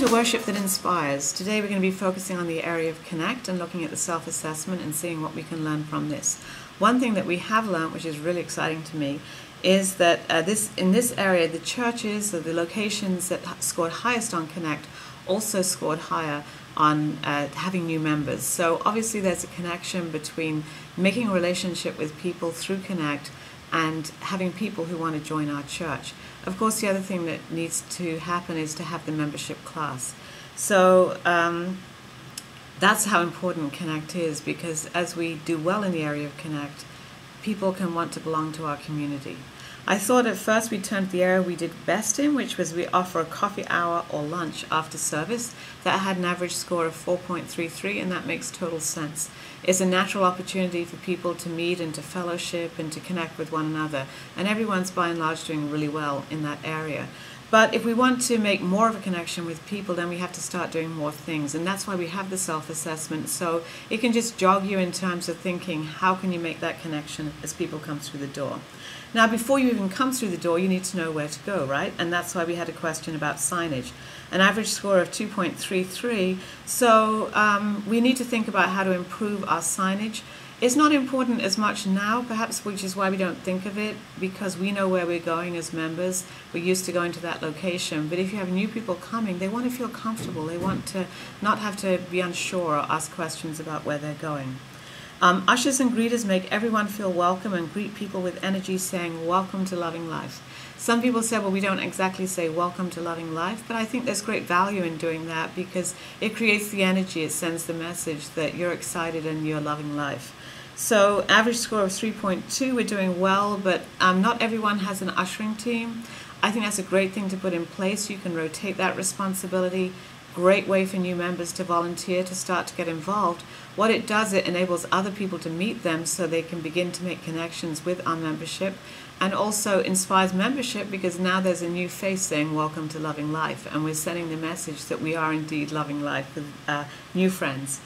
Welcome to Worship That Inspires. Today we're going to be focusing on the area of Connect and looking at the self-assessment and seeing what we can learn from this. One thing that we have learned, which is really exciting to me, is that in this area, the churches or the locations that scored highest on Connect also scored higher on having new members. So obviously there's a connection between making a relationship with people through Connect and having people who want to join our church. Of course, the other thing that needs to happen is to have the membership class. So that's how important Connect is, because as we do well in the area of Connect, people can want to belong to our community. I thought at first we'd turn to the area we did best in, which was we offer a coffee hour or lunch after service. That had an average score of 4.33, and that makes total sense. It's a natural opportunity for people to meet and to fellowship and to connect with one another, and everyone's by and large doing really well in that area. But if we want to make more of a connection with people, then we have to start doing more things, and that's why we have the self-assessment, so it can just jog you in terms of thinking, how can you make that connection as people come through the door? Now, before you even come through the door, you need to know where to go, right? And that's why we had a question about signage. An average score of 2.33, so we need to think about how to improve our signage. It's not important as much now, perhaps, which is why we don't think of it, because we know where we're going as members. We're used to going to that location. But if you have new people coming, they want to feel comfortable. They want to not have to be unsure or ask questions about where they're going. Ushers and greeters make everyone feel welcome and greet people with energy, saying, "Welcome to Loving Life." Some people say, well, we don't exactly say welcome to loving life, but I think there's great value in doing that because it creates the energy, it sends the message that you're excited and you're loving life. So average score of 3.2, we're doing well, but not everyone has an ushering team. I think that's a great thing to put in place. You can rotate that responsibility. Great way for new members to volunteer, to start to get involved. What it does, it enables other people to meet them so they can begin to make connections with our membership, and also inspires membership because now there's a new face saying welcome to Loving Life, and we're sending the message that we are indeed loving life with new friends.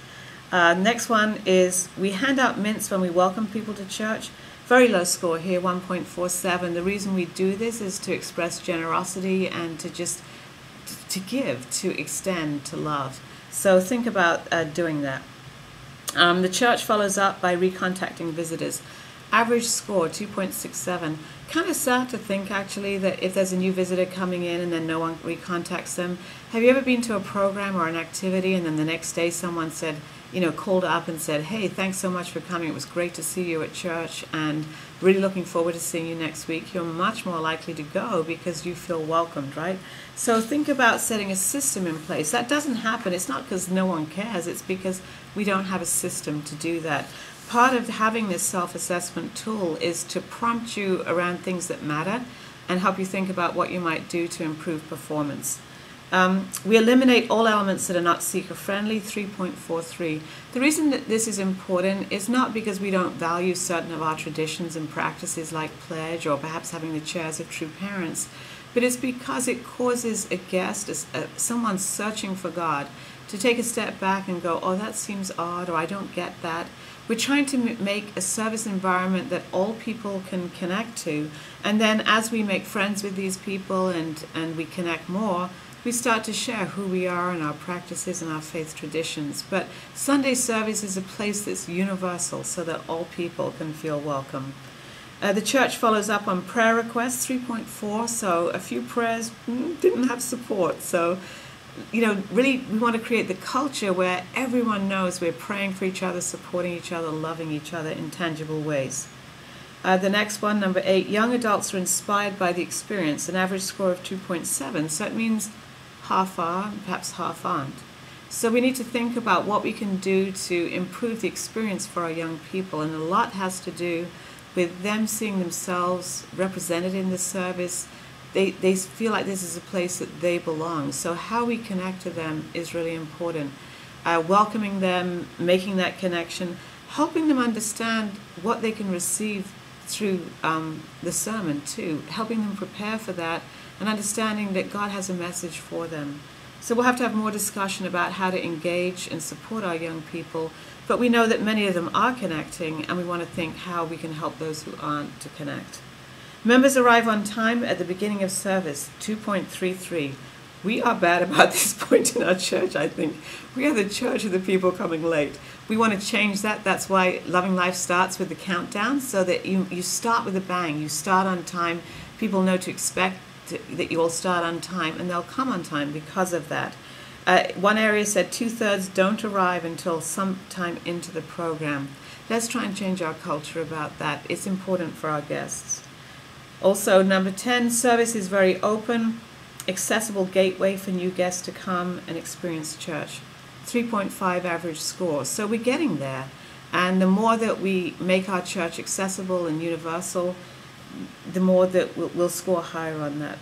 Next one is we hand out mints when we welcome people to church. Very low score here, 1.47. The reason we do this is to express generosity and to just to give, to extend, to love. So think about doing that. The church follows up by recontacting visitors. Average score, 2.67. Kind of sad to think, actually, that if there's a new visitor coming in and then no one recontacts them. Have you ever been to a program or an activity and then the next day someone said, called up and said, "Hey, thanks so much for coming. It was great to see you at church and really looking forward to seeing you next week." You're much more likely to go because you feel welcomed, right? So think about setting a system in place. That doesn't happen. It's not because no one cares. It's because we don't have a system to do that. Part of having this self-assessment tool is to prompt you around things that matter and help you think about what you might do to improve performance. We eliminate all elements that are not seeker-friendly, 3.43. The reason that this is important is not because we don't value certain of our traditions and practices like pledge or perhaps having the chairs of true parents, but it's because it causes a guest, someone searching for God, to take a step back and go, "Oh, that seems odd," or "I don't get that." We're trying to make a service environment that all people can connect to, and then as we make friends with these people and we connect more, we start to share who we are and our practices and our faith traditions. But Sunday service is a place that's universal so that all people can feel welcome. The church follows up on prayer requests, 3.4, so a few prayers didn't have support. So, really we want to create the culture where everyone knows we're praying for each other, supporting each other, loving each other in tangible ways. The next one, number 8, young adults are inspired by the experience, an average score of 2.7, so it means half are, perhaps half aren't. So we need to think about what we can do to improve the experience for our young people, and a lot has to do with them seeing themselves represented in the service. They feel like this is a place that they belong. So how we connect to them is really important. Welcoming them, making that connection, helping them understand what they can receive through the sermon too, helping them prepare for that and understanding that God has a message for them. So we'll have to have more discussion about how to engage and support our young people, but we know that many of them are connecting, and we want to think how we can help those who aren't to connect. Members arrive on time at the beginning of service, 2.33. We are bad about this point in our church, I think. We are the church of the people coming late. We want to change that. That's why Loving Life starts with the countdown, so that you start with a bang. You start on time. People know to expect that you will start on time, and they'll come on time because of that. One area said 2/3 don't arrive until sometime into the program. Let's try and change our culture about that. It's important for our guests. Also, number 10, service is very open, accessible gateway for new guests to come and experience church. 3.5 average score. So we're getting there. And the more that we make our church accessible and universal, the more that we'll score higher on that.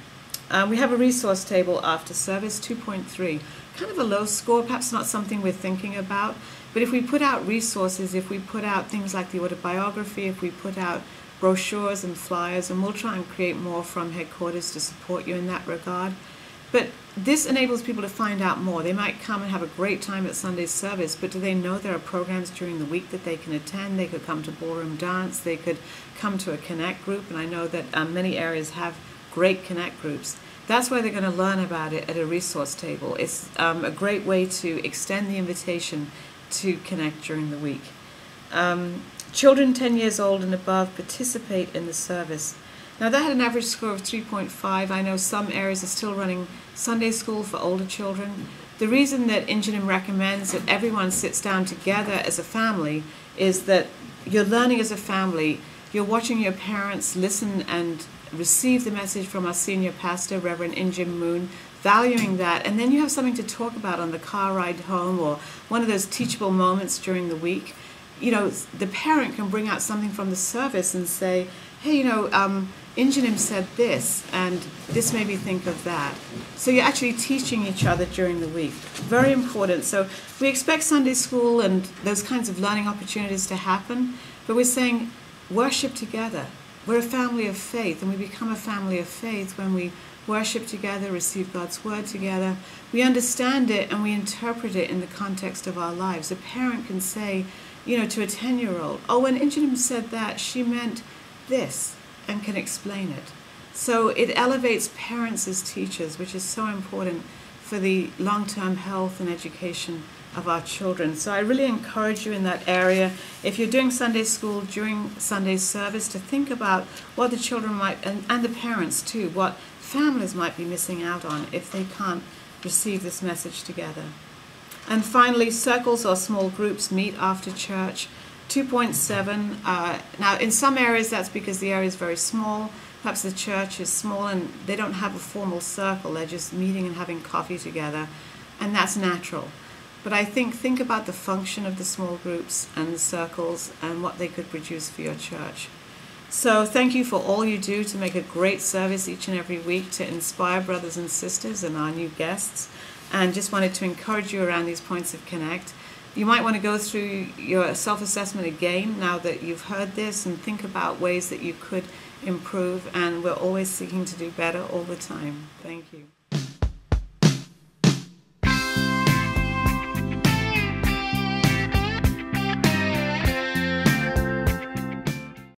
We have a resource table after service, 2.3. Kind of a low score, perhaps not something we're thinking about. But if we put out resources, if we put out things like the autobiography, if we put out brochures and flyers, and we'll try and create more from headquarters to support you in that regard. But this enables people to find out more. They might come and have a great time at Sunday's service, but do they know there are programs during the week that they can attend? They could come to ballroom dance, they could come to a connect group, and I know that many areas have great connect groups. That's why they're going to learn about it at a resource table. It's a great way to extend the invitation to connect during the week. Children 10 years old and above participate in the service. Now that had an average score of 3.5. I know some areas are still running Sunday school for older children. The reason that Ingenim recommends that everyone sits down together as a family is that you're learning as a family. You're watching your parents listen and receive the message from our senior pastor, Reverend Injim Moon, valuing that, and then you have something to talk about on the car ride home or one of those teachable moments during the week. You know, the parent can bring out something from the service and say, hey, Ingenim said this, and this made me think of that. So you're actually teaching each other during the week. Very important. So we expect Sunday school and those kinds of learning opportunities to happen, but we're saying worship together. We're a family of faith, and we become a family of faith when we worship together, receive God's word together. We understand it and we interpret it in the context of our lives. A parent can say, to a 10-year-old, oh, when Ingenim said that, she meant this, and can explain it. So it elevates parents as teachers, which is so important for the long-term health and education of our children. So I really encourage you in that area, if you're doing Sunday school during Sunday service, to think about what the children might, and the parents too, what families might be missing out on if they can't receive this message together. And finally, circles or small groups meet after church, 2.7. Now, in some areas, that's because the area is very small. Perhaps the church is small and they don't have a formal circle. They're just meeting and having coffee together, and that's natural. But I think about the function of the small groups and the circles and what they could produce for your church. So thank you for all you do to make a great service each and every week, to inspire brothers and sisters and our new guests. And just wanted to encourage you around these points of connect. You might want to go through your self-assessment again now that you've heard this, and think about ways that you could improve. And we're always seeking to do better all the time. Thank you.